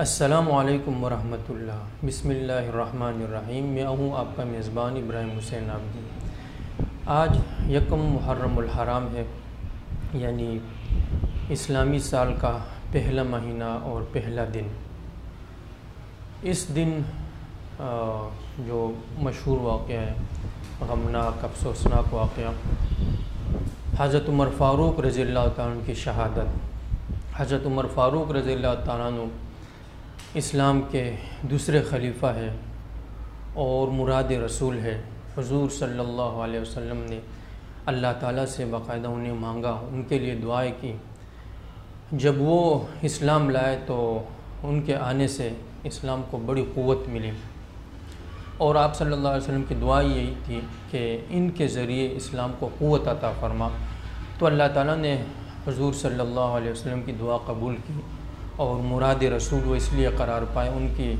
السلام علیکم ورحمۃ اللہ۔ بسم اللہ الرحمن الرحیم۔ میں ہوں آپ کا میزبان ابراہیم حسین عابدی۔ آج یکم محرم الحرام ہے، یعنی اسلامی سال کا پہلا مہینہ اور پہلا دن۔ اس دن جو مشہور واقعہ ہے، غمناک افسوسناک واقعہ، حضرت عمر فاروق رضی اللہ تعالیٰ عنہ کی شہادت۔ حضرت عمر فاروق رضی اللہ تعالیٰ عنہ اسلام کے دوسرے خلیفہ ہے اور مراد رسول ہے۔ حضور صلی اللہ علیہ وسلم نے اللہ تعالیٰ سے باقاعدہ انہیں مانگا، ان کے لیے دعائیں کی۔ جب وہ اسلام لائے تو ان کے آنے سے اسلام کو بڑی قوت ملی، اور آپ صلی اللہ علیہ وسلم کی دعا یہی تھی کہ ان کے ذریعے اسلام کو قوت عطا فرما۔ تو اللہ تعالیٰ نے حضور صلی اللہ علیہ وسلم کی دعا قبول کی، اور مراد رسول وہ اس لیے قرار پائے۔ ان کی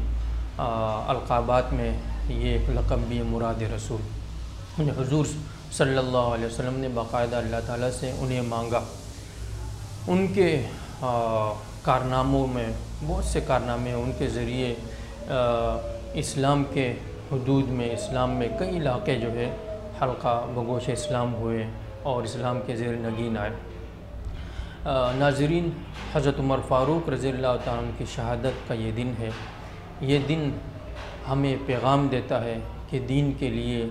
القابات میں یہ لقب بھی ہے، مراد رسول۔ حضور صلی اللہ علیہ وسلم نے باقاعدہ اللہ تعالیٰ سے انہیں مانگا۔ ان کے کارناموں میں بہت سے کارنامے ہیں، ان کے ذریعے اسلام کے حدود میں، اسلام میں کئی علاقے جو ہے حلقہ بگوش اسلام ہوئے اور اسلام کے زیر نگین آئے۔ ناظرین، حضرت عمر فاروق رضی اللہ تعالیٰ عنہ کی شہادت کا یہ دن ہے۔ یہ دن ہمیں پیغام دیتا ہے کہ دین کے لیے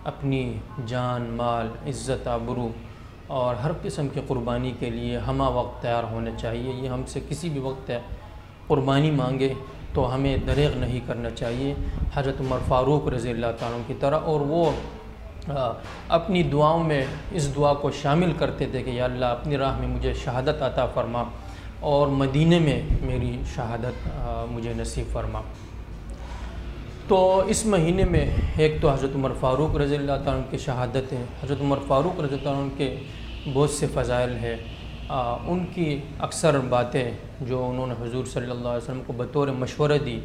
اپنی جان، مال، عزت، آبرو اور ہر قسم کی قربانی کے لیے ہمہ وقت تیار ہونا چاہیے۔ یہ ہم سے کسی بھی وقت قربانی مانگے تو ہمیں دریغ نہیں کرنا چاہیے، حضرت عمر فاروق رضی اللہ تعالیٰ عنہ کی طرح۔ اور وہ اپنی دعاؤں میں اس دعا کو شامل کرتے تھے کہ یا اللہ اپنی راہ میں مجھے شہادت عطا فرما، اور مدینے میں میری شہادت مجھے نصیب فرما۔ تو اس مہینے میں ایک تو حضرت عمر فاروق رضی اللہ تعالیٰ عنہ کی شہادت ہے۔ حضرت عمر فاروق رضی اللہ عنہ کے بہت سے فضائل ہیں۔ ان کی اکثر باتیں جو انہوں نے حضور صلی اللہ علیہ وسلم کو بطور مشورہ دی،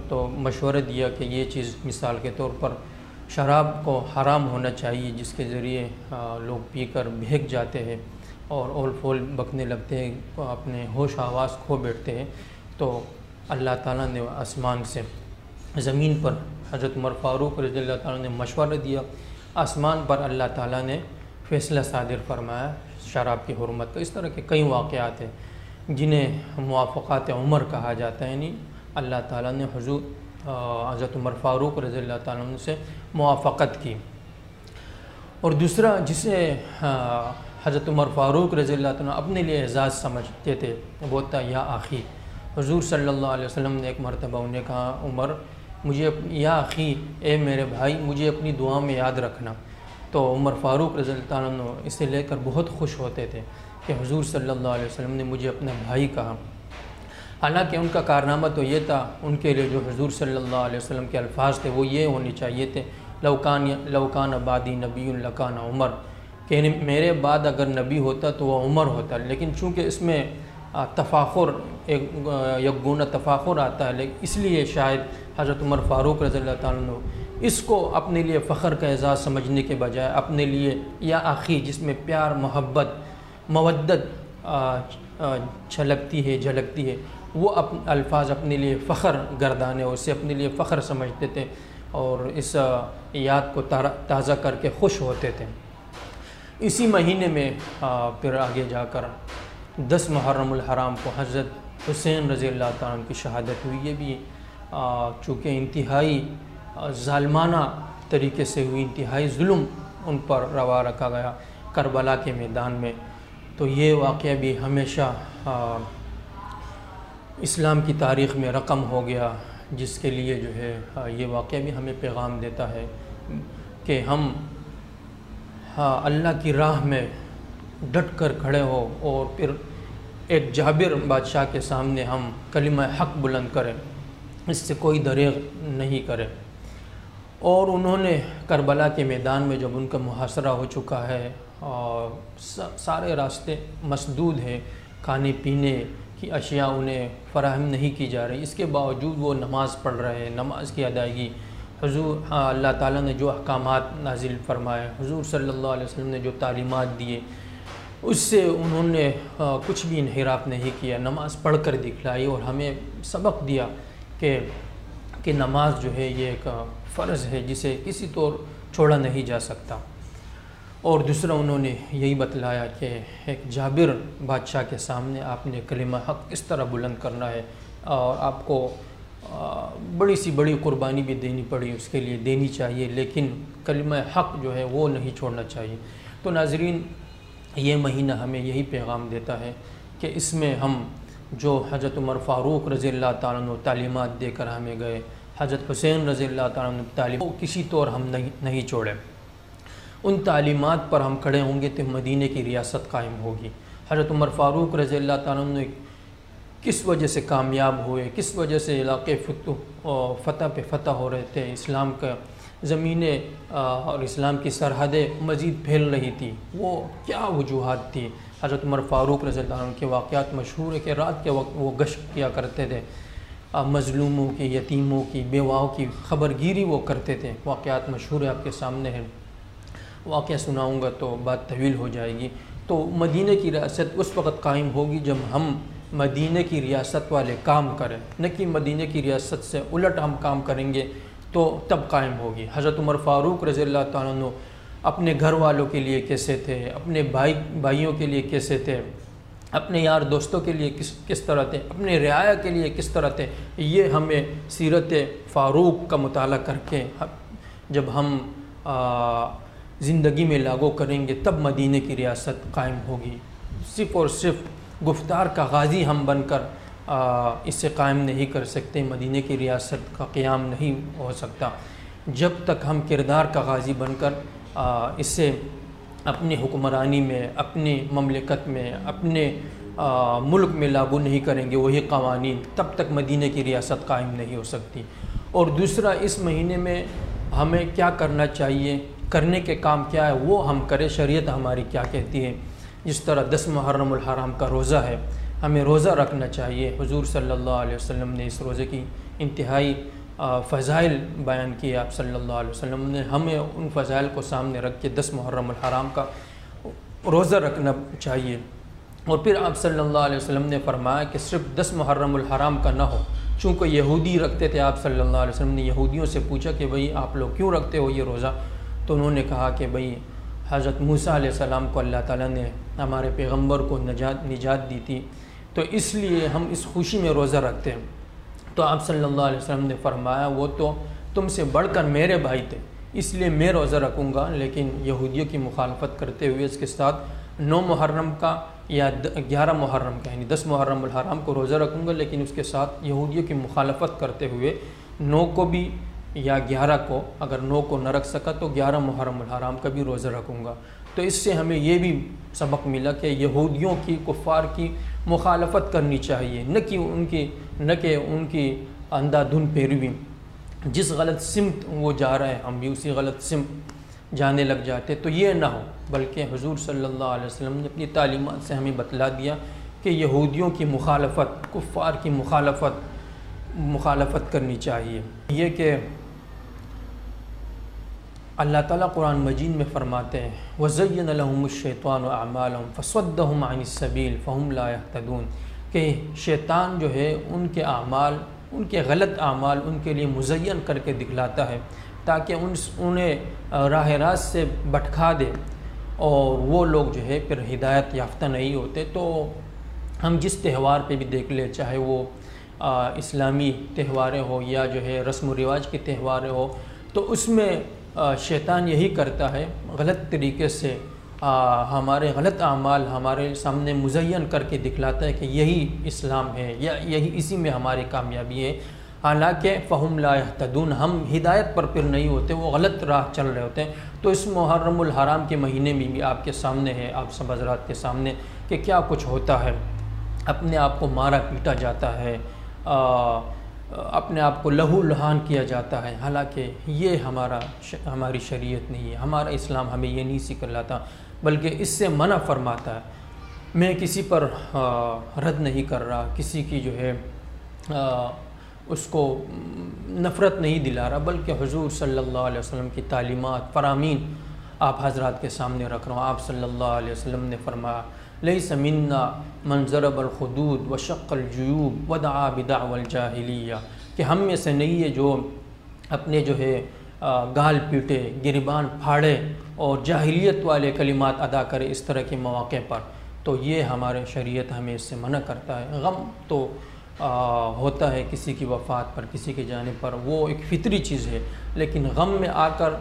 تو مشورہ دیا کہ یہ چیز مثال کے طور پر شراب کو حرام ہونا چاہیے، جس کے ذریعے لوگ پی کر بہک جاتے ہیں اور اول فول بکنے لگتے ہیں، اپنے ہوش آواز کھو بیٹھتے ہیں۔ تو اللہ تعالیٰ نے آسمان سے زمین پر حضرت عمر فاروق رضی اللہ تعالیٰ نے مشورہ دیا، آسمان پر اللہ تعالیٰ نے فیصلہ صادر فرمایا شراب کی حرمت کا۔ اس طرح کے کئی واقعات ہیں جنہیں موافقات عمر کہا جاتا ہے، یعنی اللہ تعالیٰ نے حضرت عمر فاروق رضی اللہ تعالیٰ عنہ سے موافقت کی۔ اور دوسرا جسے حضرت عمر فاروق رضی اللہ تعالیٰ عنہ اپنے لیے اعزاز سمجھتے تھے، وہ تھا یا آخی۔ حضور صلی اللہ علیہ وسلم نے ایک مرتبہ انہیں کہا، عمر مجھے یا آخی، اے میرے بھائی، مجھے اپنی دعا میں یاد رکھنا۔ تو عمر فاروق رضی اللہ تعالیٰ عنہ اسے لے کر بہت خوش ہوتے تھے کہ حضور صلی اللہ علیہ وسلم نے مجھے اپنا بھائی کہا۔ حالانکہ ان کا کارنامہ تو یہ تھا، ان کے لیے جو حضور صلی اللہ علیہ وسلم کے الفاظ تھے وہ یہ ہونے چاہیے تھے، لوکان بعدی نبی لکان عمر، کہ میرے بعد اگر نبی ہوتا تو وہ عمر ہوتا۔ لیکن چونکہ اس میں تفاخر، یک گونا تفاخر آتا ہے، اس لیے شاید حضرت عمر فاروق رضی اللہ تعالیٰ عنہ اس کو اپنے لیے فخر کا اعزاز سمجھنے کے بجائے اپنے لیے یا آخی، جس میں پیار، محبت، مودت چھلکتی ہے، جھلکتی ہے، وہ الفاظ اپنے لیے فخر گردانے اور اسے اپنے لیے فخر سمجھتے تھے، اور اس یاد کو تازہ کر کے خوش ہوتے تھے۔ اسی مہینے میں پھر آگے جا کر 10 محرم الحرام کو حضرت حسین رضی اللہ تعالیٰ عنہ کی شہادت ہوئی۔ یہ بھی چونکہ انتہائی ظالمانہ طریقے سے ہوئی، انتہائی ظلم ان پر روا رکھا گیا کربلا کے میدان میں۔ تو یہ واقعہ بھی ہمیشہ اسلام کی تاریخ میں رقم ہو گیا، جس کے لیے جو ہے یہ واقعہ بھی ہمیں پیغام دیتا ہے کہ ہم اللہ کی راہ میں ڈٹ کر کھڑے ہو، اور پھر ایک جابر بادشاہ کے سامنے ہم کلمہ حق بلند کریں، اس سے کوئی دریغ نہیں کرے۔ اور انہوں نے کربلا کے میدان میں جب ان کا محاصرہ ہو چکا ہے اور سارے راستے مسدود ہیں، کھانے پینے کی اشیاء انہیں فراہم نہیں کی جا رہی، اس کے باوجود وہ نماز پڑھ رہے ہیں، نماز کی ادائیگی، اللہ تعالیٰ نے جو احکامات نازل فرمائے، حضور صلی اللہ علیہ وسلم نے جو تعلیمات دیے، اس سے انہوں نے کچھ بھی انحراف نہیں کیا، نماز پڑھ کر دکھلائی اور ہمیں سبق دیا کہ نماز جو ہے یہ ایک فرض ہے جسے کسی طور چھوڑا نہیں جا سکتا۔ اور دوسرا انہوں نے یہی بتلایا کہ ایک جابر بادشاہ کے سامنے آپ نے کلمہ حق کس طرح بلند کرنا ہے، اور آپ کو بڑی سی بڑی قربانی بھی دینی پڑی اس کے لیے دینی چاہیے، لیکن کلمہ حق جو ہے وہ نہیں چھوڑنا چاہیے۔ تو ناظرین، یہ مہینہ ہمیں یہی پیغام دیتا ہے کہ اس میں ہم جو حضرت عمر فاروق رضی اللہ تعالیٰ عنہ تعلیمات دے کر ہمیں گئے، حضرت حسین رضی اللہ تعالیٰ عنہ تعلیم کسی طور ہم نہیں چھوڑیں۔ ان تعلیمات پر ہم کھڑے ہوں گے تو مدینہ کی ریاست قائم ہوگی۔ حضرت عمر فاروق رضی اللہ تعالیٰ عنہ کس وجہ سے کامیاب ہوئے، کس وجہ سے علاقے فتح پہ فتح ہو رہے تھے، اسلام کا زمینیں اور اسلام کی سرحدیں مزید پھیل رہی تھی، وہ کیا وجوہات تھی۔ حضرت عمر فاروق رضی اللہ عنہ کے واقعات مشہور ہے کہ رات کے وقت وہ گشت کیا کرتے تھے، مظلوموں کی، یتیموں کی، بیواؤں کی خبرگیری وہ کرتے تھے۔ واقعات مشہور ہے، آپ کے سامنے ہیں، واقعہ سناؤں گا تو بات طویل ہو جائے گی۔ تو مدینہ کی ریاست اس وقت قائم ہوگی جب ہم مدینہ کی ریاست والے کام کریں، نہ کہ مدینہ کی ریاست سے الٹ ہم کام کریں گے تو تب قائم ہوگی۔ حضرت عمر فاروق رضی اللہ تعالیٰ عنہ اپنے گھر والوں کے لیے کیسے تھے، اپنے بھائیوں کے لیے کیسے تھے، اپنے یار دوستوں کے لیے کس طرح تھے، اپنے رعایا کے لیے کس طرح تھے، یہ ہمیں سیرت فاروق کا مطالعہ کر کے جب ہم زندگی میں لاگو کریں گے تب مدینہ کی ریاست قائم ہوگی۔ صرف اور صرف گفتار کا غازی ہم بن کر اس سے قائم نہیں کر سکتے، مدینہ کی ریاست کا قیام نہیں ہو سکتا جب تک ہم کردار کا غازی بن کر اس سے اپنی حکمرانی میں، اپنی مملکت میں، اپنے ملک میں لاگو نہیں کریں گے وہی قوانین، تب تک مدینہ کی ریاست قائم نہیں ہو سکتی۔ اور دوسرا، اس مہینے میں ہمیں کیا کرنا چاہیے، کرنے کے کام کیا ہے وہ ہم کریں، شریعت ہماری کیا کہتی ہے۔ جس طرح 10 محرم الحرام کا روزہ ہے، ہمیں روزہ رکھنا چاہیے۔ حضور صلی اللہ علیہ وسلم نے اس روزے کی انتہائی فضائل بیان کیے۔ آپ صلی اللہ علیہ وسلم نے ہمیں ان فضائل کو سامنے رکھ کے 10 محرم الحرام کا روزہ رکھنا چاہیے۔ اور پھر آپ صلی اللہ علیہ وسلم نے فرمایا کہ صرف 10 محرم الحرام کا نہ ہو، چونکہ یہودی رکھتے تھے۔ آپ صلی اللہ علیہ وسلم نے یہودیوں سے پوچھا کہ بھئی آپ لوگ کیوں رکھتے ہو یہ روزہ؟ تو انہوں نے کہا کہ بھئی حضرت موسیٰ علیہ السلام کو اللہ تعالیٰ نے ہمارے پیغمبر کو نجات دی تھی، تو اس لیے ہم اس خوشی میں روزہ رکھتے ہیں۔ تو آپ صلی اللہ علیہ وسلم نے فرمایا وہ تو تم سے بڑھ کر میرے بھائی تھے، اس لیے میں روزہ رکھوں گا، لیکن یہودیوں کی مخالفت کرتے ہوئے اس کے ساتھ 9 محرم کا یا 11 محرم کا یعنی 10 محرم الحرام کو روزہ رکھوں گا، لیکن اس کے ساتھ یہودیوں کی مخالفت کرتے ہوئے 9 کو بھی یا 11 کو، اگر 9 کو نہ رکھ سکا تو 11 محرم الحرام کا بھی روزہ رکھوں گا۔ تو اس سے ہمیں یہ بھی سبق ملا کہ یہودیوں کی، کفار کی مخالفت کرنی چاہیے، نہ کہ ان کی اندھا دھند پیروی۔ جس غلط سمت وہ جا رہے ہیں ہم بھی اسی غلط سمت جانے لگ جاتے، تو یہ نہ ہو، بلکہ حضور صلی اللہ علیہ وسلم نے اپنی تعلیمات سے ہمیں بتلا دیا کہ یہودیوں کی مخالفت، کفار کی مخالفت کرنی چاہیے۔ یہ کہ اللہ تعالیٰ قرآن مجید میں فرماتے ہیں وَزَيَّنَ لَهُمُ الشَّيْطَانُ أَعْمَالَهُمْ فَصَدَّهُمْ عَنِ السَّبِيلِ فَهُمْ لَا يَهْتَدُونَ، کہ شیطان جو ہے ان کے اعمال، ان کے غلط اعمال ان کے لیے مزین کر کے دکھلاتا ہے تاکہ انہیں راہ راست سے بھٹکا دے، اور وہ لوگ جو ہے پھر ہدایت یافتہ نہیں ہوتے۔ تو ہم جس تہوار پہ بھی دیکھ لیں، چاہے وہ اسلامی تہواریں ہو یا جو ہے رسم و رواج کی تہواریں ہو، تو اس میں شیطان یہی کرتا ہے، غلط طریقے سے ہمارے غلط اعمال ہمارے سامنے مزین کر کے دکھلاتا ہے کہ یہی اسلام ہے یا یہی اسی میں ہماری کامیابی ہے، حالانکہ فہم لا یہتدون، ہم ہدایت پر پھر نہیں ہوتے، وہ غلط راہ چل رہے ہوتے ہیں۔ تو اس محرم الحرام کے مہینے میں بھی آپ کے سامنے ہے، آپ سب حضرات کے سامنے، کہ کیا کچھ ہوتا ہے۔ اپنے آپ کو مارا پیٹا جاتا ہے، اپنے آپ کو لہو لہان کیا جاتا ہے، حالانکہ یہ ہماری شریعت نہیں ہے، ہمارا اسلام ہمیں یہ نہیں سکھلاتا، بلکہ اس سے منع فرماتا ہے۔ میں کسی پر رد نہیں کر رہا، کسی کی جو ہے اس کو نفرت نہیں دلا رہا، بلکہ حضور صلی اللہ علیہ وسلم کی تعلیمات، فرامین آپ حضرات کے سامنے رکھ رہا ہوں۔ آپ صلی اللہ علیہ وسلم نے فرمایا لیس منا من ضرب الخدود وشق الجیوب ودعا بدعوى الجاہلیہ، کہ ہم میں سے نہیں ہے جو اپنے جو ہے گال پیٹے، گریبان پھاڑے اور جاہلیت والے کلمات ادا کرے اس طرح کے مواقع پر، تو یہ ہمارے شریعت ہمیں اس سے منع کرتا ہے۔ غم تو ہوتا ہے کسی کی وفات پر، کسی کے جانے پر، وہ ایک فطری چیز ہے، لیکن غم میں آ کر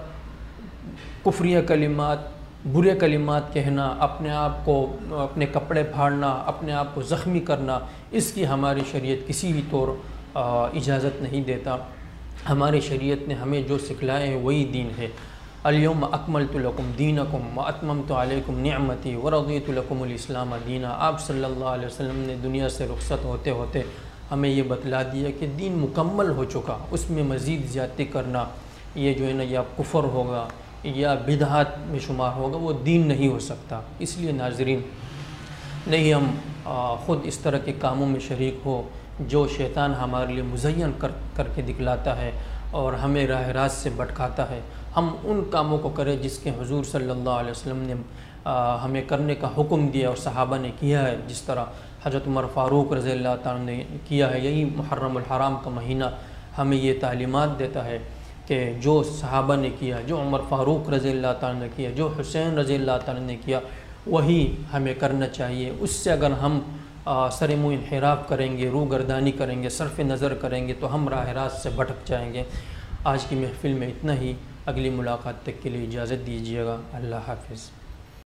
کفریہ کلمات، برے کلمات کہنا، اپنے آپ کو، اپنے کپڑے پھاڑنا، اپنے آپ کو زخمی کرنا، اس کی ہماری شریعت کسی بھی طور اجازت نہیں دیتا۔ ہماری شریعت نے ہمیں جو سکھلائے ہیں وہی دین ہے۔ الیوم اکملت لکم دینکم واتممت علیکم نعمتی ورضیت لکم الاسلام دینا۔ آپ صلی اللہ علیہ وسلم نے دنیا سے رخصت ہوتے ہوتے ہمیں یہ بتلا دیا کہ دین مکمل ہو چکا، اس میں مزید زیادتی کرنا یہ جو ہے نا یا کفر ہوگا یا بدعات میں شمار ہوگا، وہ دین نہیں ہو سکتا۔ اس لیے ناظرین، نہیں ہم خود اس طرح کے کاموں میں شریک ہو جو شیطان ہمارے لیے مزین کر کے دکھلاتا ہے اور ہمیں راہ راست سے بھٹکاتا ہے۔ ہم ان کاموں کو کریں جس کے حضور صلی اللہ علیہ وسلم نے ہمیں کرنے کا حکم دیا اور صحابہ نے کیا ہے، جس طرح حضرت عمر فاروق رضی اللہ تعالیٰ نے کیا ہے۔ یہی محرم الحرام کا مہینہ ہمیں یہ تعلیمات دیتا ہے کہ جو صحابہ نے کیا، جو عمر فاروق رضی اللہ تعالیٰ نے کیا، جو حسین رضی اللہ تعالیٰ نے کیا، وہی ہمیں کرنا چاہیے۔ اس سے اگر ہم سر منہ انحراف کریں گے، روگردانی کریں گے، صرف نظر کریں گے تو ہم راہ راست سے بھٹک جائیں گے۔ آج کی محفل میں اتنا ہی، اگلی ملاقات تک کے لیے اجازت دیجیے گا۔ اللہ حافظ۔